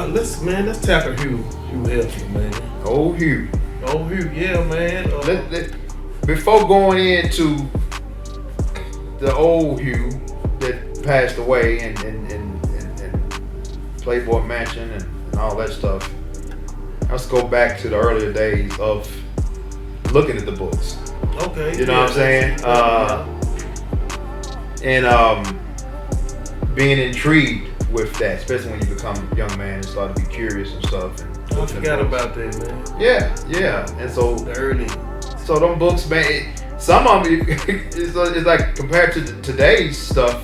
Let's tackle Hugh Hefner, man. Old Hugh. Yeah, man. Before going into the old Hugh that passed away and Playboy Mansion and all that stuff, let's go back to the earlier days of looking at the books. Okay. You know what I'm saying? And being intrigued with that, especially when you become a young man and start to be curious and stuff. And I forgot about that, man. Yeah. And so the early. So them books, man, some of them it's like compared to today's stuff,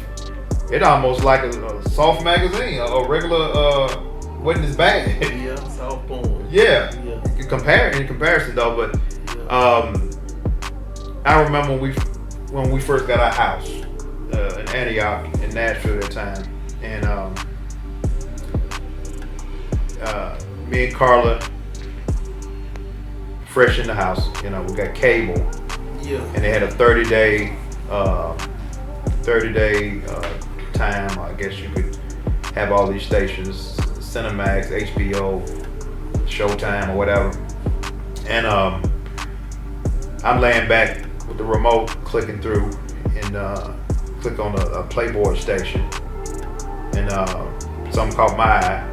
it almost like a soft magazine, a regular wasn't as bad. Yeah, soft porn. Yeah. In comparison though, but I remember when we first got our house in Antioch in Nashville at the time, and me and Carla fresh in the house, we got cable. Yeah. And they had a 30-day time. I guess you could have all these stations, Cinemax, HBO, Showtime, or whatever. And I'm laying back with the remote, clicking through, and click on a Playboy station, and something caught my eye.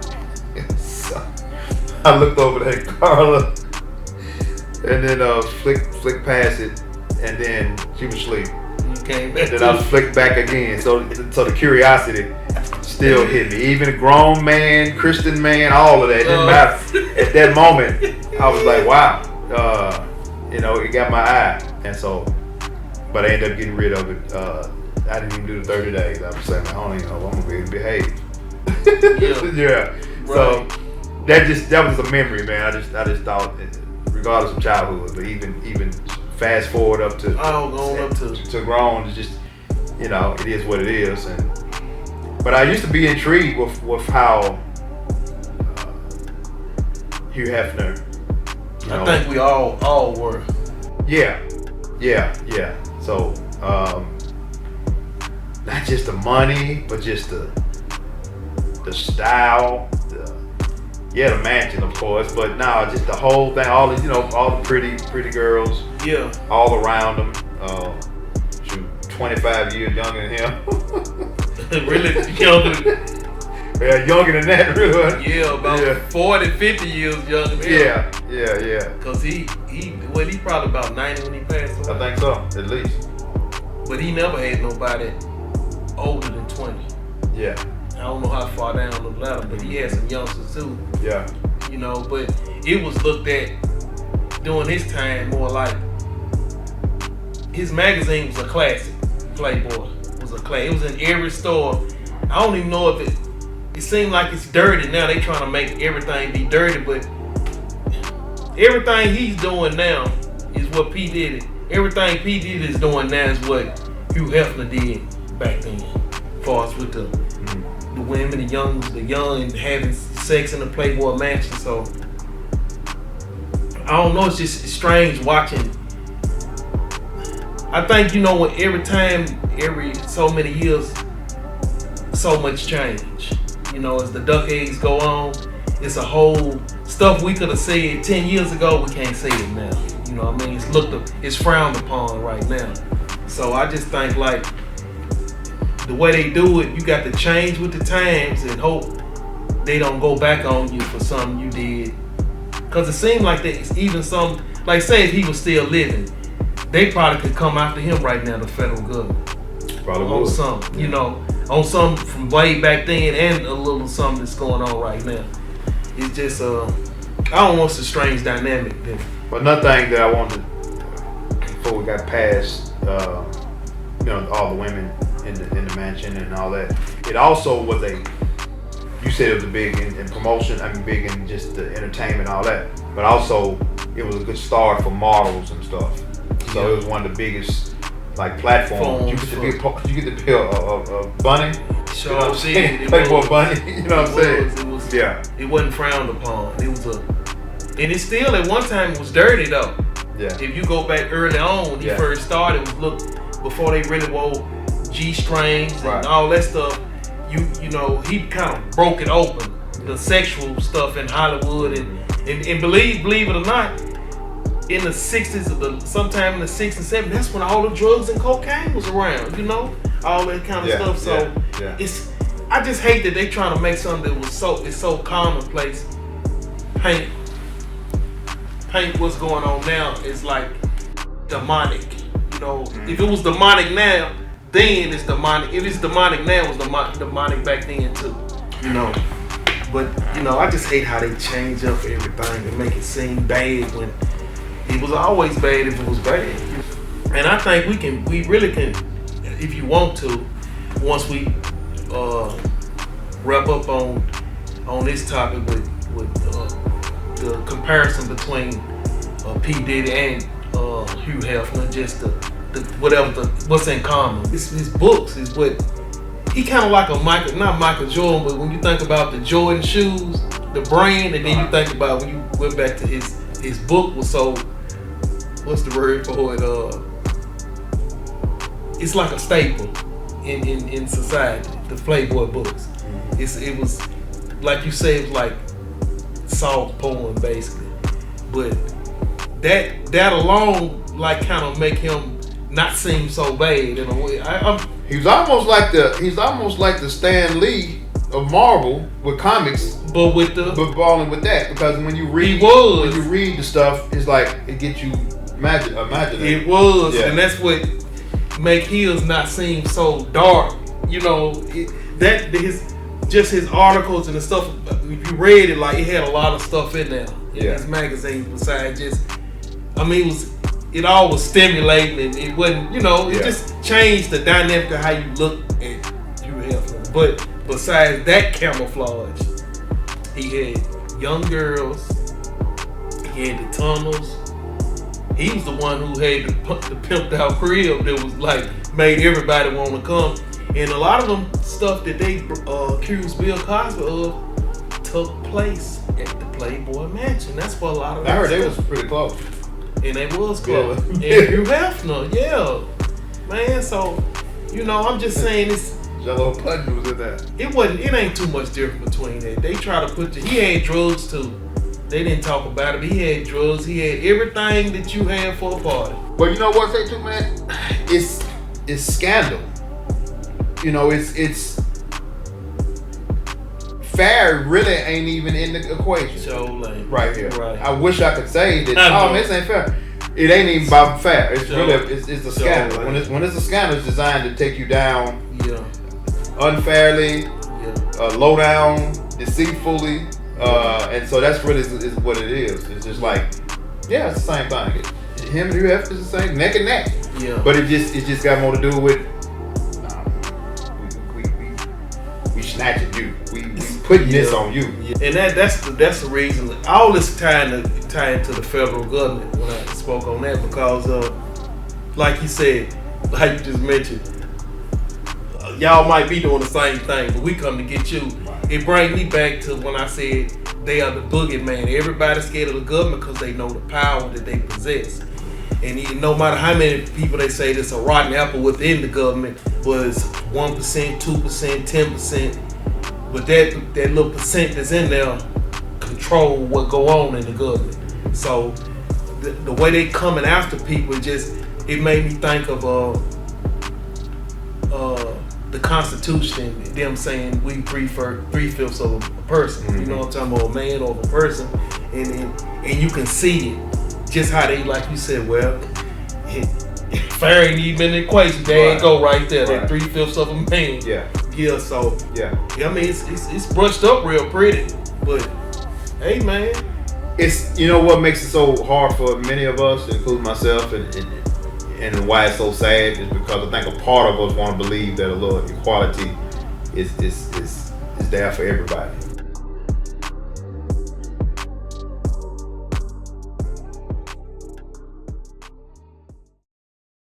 So I looked over at Carla, and then flick past it, and then she was asleep. You came back. And then I flicked back again. So the curiosity still hit me. Even a grown man, Christian man, all of that didn't matter. At that moment, I was like, wow, it got my eye, and so, but I ended up getting rid of it. I didn't even do the 30 days. I was saying, I don't even know if I'm gonna be able to behave. Yeah. Right. So that was a memory, man. I just thought, regardless of childhood, but even fast forward up to grown, it's just, it is what it is. But I used to be intrigued with how Hugh Hefner. I think we all were. Yeah. So not just the money, but just the style, the mansion, of course, but no, just the whole thing, all the pretty girls, all around them. 25 years younger than him. Really younger? Yeah, younger than that, really. Yeah, about 40, 50 years younger than him. Yeah. Cause he probably about 90 when he passed away. I think so, at least. But he never had nobody older than 20. Yeah. I don't know how far down the ladder, but he had some youngsters too. Yeah. But it was looked at during his time more like his magazine was a classic. Playboy was a classic. It was in every store. I don't even know if it seemed like it's dirty now. They trying to make everything be dirty, but everything he's doing now is what P. Diddy. Everything P. Diddy is doing now is what Hugh Hefner did back then. As far as with the women, the young and having sex in the Playboy Mansion. So I don't know. It's just strange watching. I think when every so many years, so much change. As the decades go on, it's a whole stuff we could have said 10 years ago. We can't say it now. It's frowned upon right now. So I just think like the way they do it, you got to change with the times and hope they don't go back on you for something you did. Cause it seemed like there's even some, like say if he was still living, they probably could come after him right now, the federal government. Probably on would. something, on something from way back then and a little something that's going on right now. It's just, I don't know, it's a strange dynamic there. But another thing that I wanted, before we got past, all the women in the mansion and all that, it also was you said it was big in promotion, big in just the entertainment and all that, but also it was a good start for models and stuff. So it was one of the biggest platforms. You get to be a bunny. Sure, Playboy bunny. You know what I'm saying? It was. Yeah. It wasn't frowned upon. It was and it still at one time it was dirty though. Yeah. If you go back early on, when he first started, it was before they really wore G-strings and all that stuff. He kind of broke it open. the sexual stuff in Hollywood and believe it or not, in the 60s, sometime in the 60s and 70s, that's when all the drugs and cocaine was around, you know, all that kind of stuff. So I just hate that they trying to make something that it's so commonplace. Paint what's going on now is like demonic, you know. If it was demonic now, then it's demonic. If it's demonic now, it was demonic back then too, you know. But you know, I just hate how they change up everything and make it seem bad when it was always bad if it was bad. And I think we really can, if you want to, once we wrap up on this topic with the comparison between P. Diddy and Hugh Hefner, just what's in common. His books is what he kind of like not Michael Jordan, but when you think about the Jordan shoes, the brand, and then you think about when you went back to his book was so, what's the word for it? It's like a staple in society. The Playboy books. It was like you say, it was like soft porn basically, but that alone like kind of make him not seem so bad in a way. He's almost like the Stan Lee of Marvel with comics, but balling with that, because when you read the stuff, it's like it gets you imagine. It was, and that's what make his not seem so dark. You know, his articles and the stuff. If you read it, like it had a lot of stuff in there in his magazines. Besides just, it all was stimulating, and it wasn't. You know, it just changed the dynamic of how you look at Hugh Hefner. But besides that camouflage, he had young girls. He had the tunnels. He was the one who had the pimped out crib that was like made everybody want to come. And a lot of them stuff that they accused Bill Cosby of took place at the Playboy Mansion. That's what a lot of I heard they was pretty close. And they was close. And Hugh Hefner, man. So, you know, I'm just saying this. Jello Pudding was in that. It ain't too much different between that. They try to he had drugs too. They didn't talk about it, but he had drugs. He had everything that you had for a party. But you know what I say too, man? It's scandal. You know, it's fair really ain't even in the equation. So lame. Right here. Right. I wish I could say that. Oh, this ain't fair. It ain't even about fair. It's really it's a scandal. When it's a scandal, it's designed to take you down. Unfairly. Low down, deceitfully. And so that's really is what it is. It's just like, it's the same thing. Him and Hugh Hefner is the same, neck and neck. Yeah. But it just got more to do with we snatching you. We putting this on you. And that's the reason. All this tied into the federal government when I spoke on that, because like you said, like you just mentioned, y'all might be doing the same thing, but we come to get you. It brings me back to when I said they are the boogeyman. Everybody's scared of the government because they know the power that they possess. And no matter how many people they say there's a rotten apple within the government, was 1%, 2%, 10%, but that little percent that's in there control what go on in the government. So the way they coming after people, it made me think of the Constitution, them saying we prefer 3/5 of a person. Mm-hmm. You know what I'm talking about, a man or a person, and you can see it, just how they, like you said, fair ain't even in the equation. There you go, right there. That 3/5 of a man. Yeah. So it's brushed up real pretty, but hey, man, it's what makes it so hard for many of us, including myself, and why it's so sad is because I think a part of us want to believe that a little equality is there for everybody.